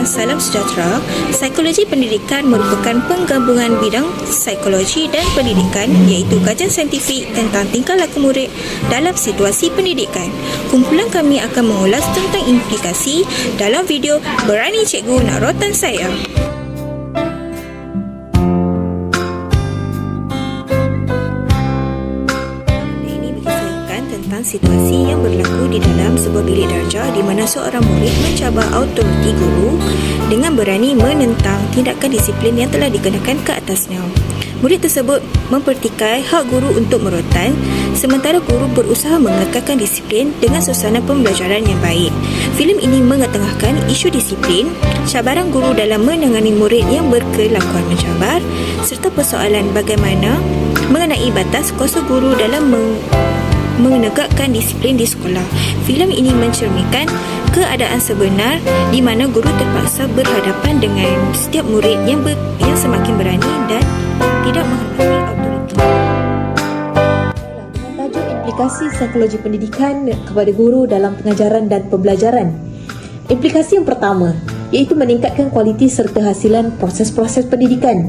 salam sejahtera. Psikologi pendidikan merupakan penggabungan bidang psikologi dan pendidikan, iaitu kajian saintifik tentang tingkah laku murid dalam situasi pendidikan. Kumpulan kami akan mengulas tentang implikasi dalam video Berani Cikgu Nak Rotan Saya. Situasi yang berlaku di dalam sebuah bilik darjah di mana seorang murid mencabar autoriti guru dengan berani menentang tindakan disiplin yang telah dikenakan ke atasnya. Murid tersebut mempertikai hak guru untuk merotan, sementara guru berusaha mengekalkan disiplin dengan suasana pembelajaran yang baik. Filem ini mengetengahkan isu disiplin, cabaran guru dalam menangani murid yang berkelakuan mencabar, serta persoalan bagaimana mengenai batas kuasa guru dalam menegakkan disiplin di sekolah. Filem ini mencerminkan keadaan sebenar di mana guru terpaksa berhadapan dengan setiap murid yang semakin berani dan tidak menghormati autoriti. Dengan tajuk implikasi psikologi pendidikan kepada guru dalam pengajaran dan pembelajaran. Implikasi yang pertama iaitu meningkatkan kualiti serta hasilan proses-proses pendidikan.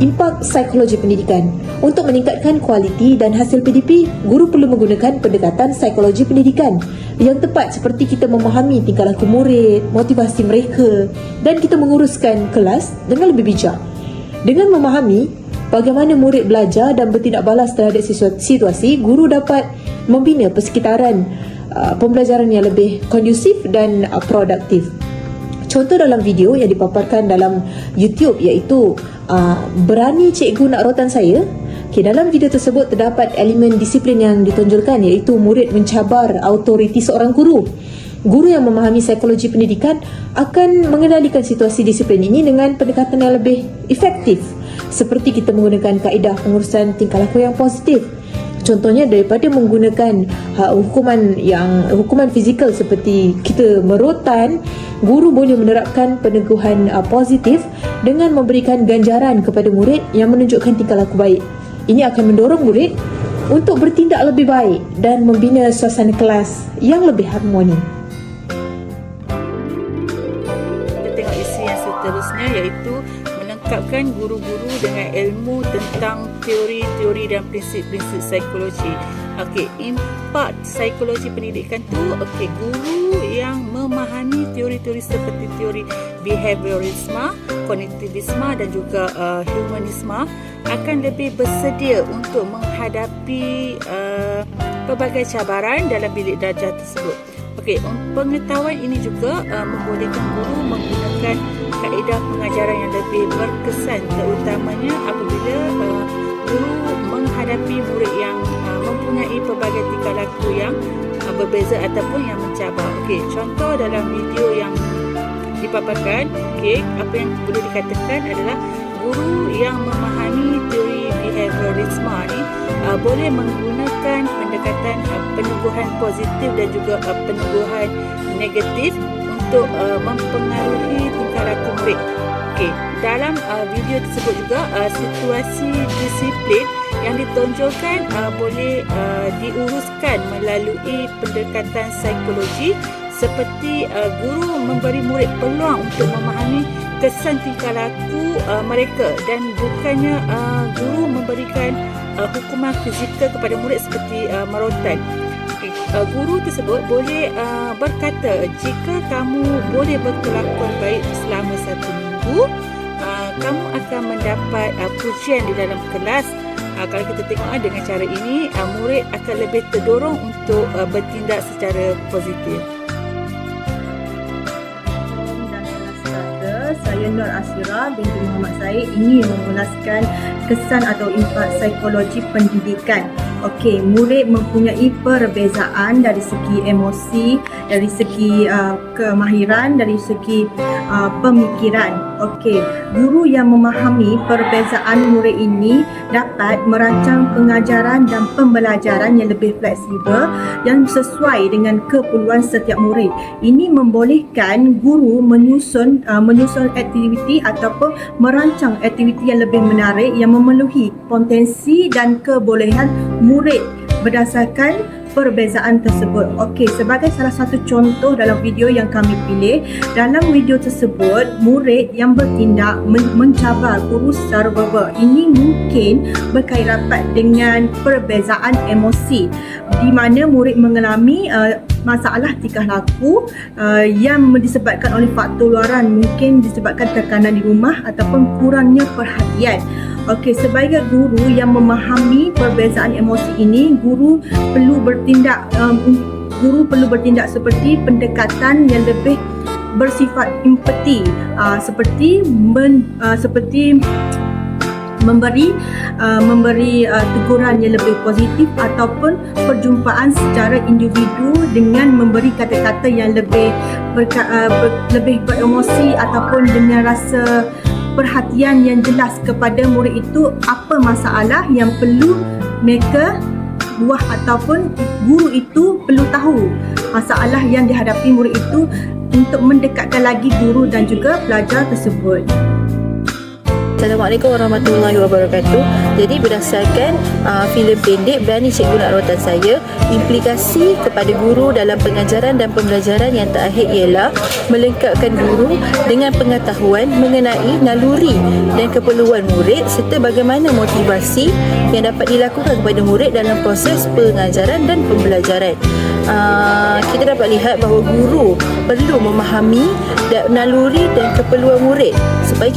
Impak psikologi pendidikan. Untuk meningkatkan kualiti dan hasil PDP, guru perlu menggunakan pendekatan psikologi pendidikan yang tepat, seperti kita memahami tingkah laku murid, motivasi mereka, dan kita menguruskan kelas dengan lebih bijak. Dengan memahami bagaimana murid belajar dan bertindak balas terhadap situasi, guru dapat membina persekitaran pembelajaran yang lebih kondusif dan produktif. Contoh dalam video yang dipaparkan dalam YouTube iaitu Berani Cikgu Nak Rotan Saya. Dalam video tersebut terdapat elemen disiplin yang ditonjolkan, iaitu murid mencabar autoriti seorang guru. Guru yang memahami psikologi pendidikan akan mengendalikan situasi disiplin ini dengan pendekatan yang lebih efektif, seperti kita menggunakan kaedah pengurusan tingkah laku yang positif. Contohnya, daripada menggunakan hukuman fizikal seperti kita merotan, guru boleh menerapkan peneguhan positif dengan memberikan ganjaran kepada murid yang menunjukkan tingkah laku baik. Ini akan mendorong murid untuk bertindak lebih baik dan membina suasana kelas yang lebih harmoni. Kita tengok isu yang seterusnya, iaitu melengkapkan guru-guru dengan ilmu tentang teori-teori dan prinsip-prinsip psikologi. Okey, impak psikologi pendidikan tu, guru yang memahami teori-teori seperti teori behaviorisme, kognitivisme dan juga humanisme akan lebih bersedia untuk menghadapi pelbagai cabaran dalam bilik darjah tersebut. Pengetahuan ini juga membolehkan guru menggunakan kaedah pengajaran yang lebih berkesan, terutamanya apabila guru menghadapi murid yang mempunyai pelbagai tingkah laku yang berbeza ataupun yang mencabar. Contoh dalam video yang dipaparkan, apa yang boleh dikatakan adalah guru yang memahami teori behaviorisme ni boleh menggunakan pendekatan peneguhan positif dan juga peneguhan negatif untuk mempengaruhi tingkah laku murid. Dalam video tersebut juga situasi disiplin yang ditonjolkan boleh diuruskan melalui pendekatan psikologi, seperti guru memberi murid peluang untuk memahami kesan tingkah laku mereka dan bukannya guru memberikan hukuman fizikal kepada murid seperti merotan. Guru tersebut boleh berkata, jika kamu boleh berkelakuan baik selama 1 minggu, kamu akan mendapat pujian di dalam kelas. Kalau kita tengok dengan cara ini, murid akan lebih terdorong untuk bertindak secara positif. Saya Nur Asyira binti Muhammad Said ingin mengulaskan kesan atau impak psikologi pendidikan. Murid mempunyai perbezaan dari segi emosi, dari segi kemahiran, dari segi pemikiran. Guru yang memahami perbezaan murid ini dapat merancang pengajaran dan pembelajaran yang lebih fleksibel yang sesuai dengan keperluan setiap murid. Ini membolehkan guru menyusun aktiviti ataupun merancang aktiviti yang lebih menarik yang memenuhi potensi dan kebolehan murid berdasarkan perbezaan tersebut. Okey, sebagai salah satu contoh dalam video yang kami pilih, dalam video tersebut murid yang bertindak mencabar guru secara verbal. Ini mungkin berkait rapat dengan perbezaan emosi di mana murid mengalami masalah tingkah laku yang disebabkan oleh faktor luaran, mungkin disebabkan tekanan di rumah ataupun kurangnya perhatian. Okey, sebagai guru yang memahami perbezaan emosi ini, guru perlu bertindak seperti pendekatan yang lebih bersifat empati, seperti memberi teguran yang lebih positif ataupun perjumpaan secara individu dengan memberi kata-kata yang lebih beremosi ataupun dengan rasa perhatian yang jelas kepada murid itu apa masalah yang perlu mereka buah ataupun guru itu perlu tahu masalah yang dihadapi murid itu untuk mendekatkan lagi guru dan juga pelajar tersebut. Assalamualaikum warahmatullahi wabarakatuh. Jadi berdasarkan filem pendek Berani Cikgu Nak Rawatan Saya, implikasi kepada guru dalam pengajaran dan pembelajaran yang terakhir ialah melengkapkan guru dengan pengetahuan mengenai naluri dan keperluan murid serta bagaimana motivasi yang dapat dilakukan kepada murid dalam proses pengajaran dan pembelajaran. Kita dapat lihat bahawa guru perlu memahami naluri dan keperluan murid supaya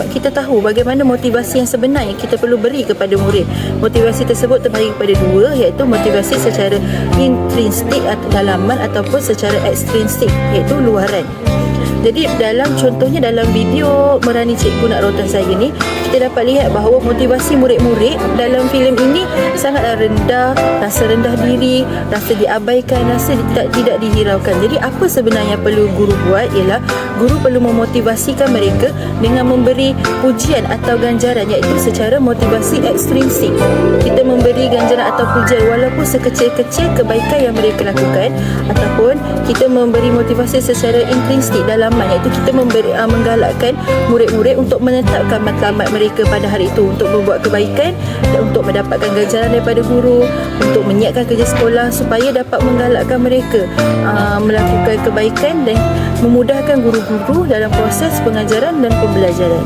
kita tahu bagaimana motivasi yang sebenar yang kita perlu beri kepada murid. Motivasi tersebut terbagi kepada dua, iaitu motivasi secara intrinsik atau dalaman ataupun secara ekstrinsik, iaitu luaran. Jadi contohnya dalam video Berani Cikgu Nak Rawatan Saya ni, kita dapat lihat bahawa motivasi murid-murid dalam filem ini sangatlah rendah, rasa rendah diri, rasa diabaikan, rasa tidak dihiraukan. Jadi apa sebenarnya perlu guru buat ialah guru perlu memotivasikan mereka dengan memberi pujian atau ganjaran, iaitu secara motivasi ekstrinsik. Kita memberi ganjaran atau pujian walaupun sekecil-kecil kebaikan yang mereka lakukan, ataupun kita memberi motivasi secara intrinsik dalam iaitu kita menggalakkan murid-murid untuk menetapkan matlamat mereka pada hari itu untuk membuat kebaikan dan untuk mendapatkan ganjaran daripada guru, untuk menyiapkan kerja sekolah supaya dapat menggalakkan mereka melakukan kebaikan dan memudahkan guru-guru dalam proses pengajaran dan pembelajaran.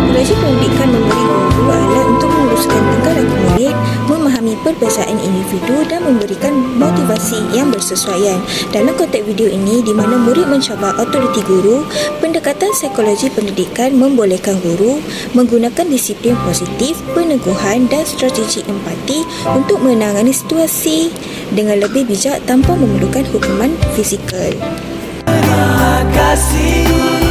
Belajar pendidikan memberi guru alat untuk meluruskan tingkah laku murid, memahami perbezaan individu dan memberikan motivasi yang bersesuaian. Dalam konteks video ini di mana murid mencabar autoriti guru, pendekatan psikologi pendidikan membolehkan guru menggunakan disiplin positif, peneguhan dan strategi empati untuk menangani situasi dengan lebih bijak tanpa memerlukan hukuman fizikal. Terima kasih.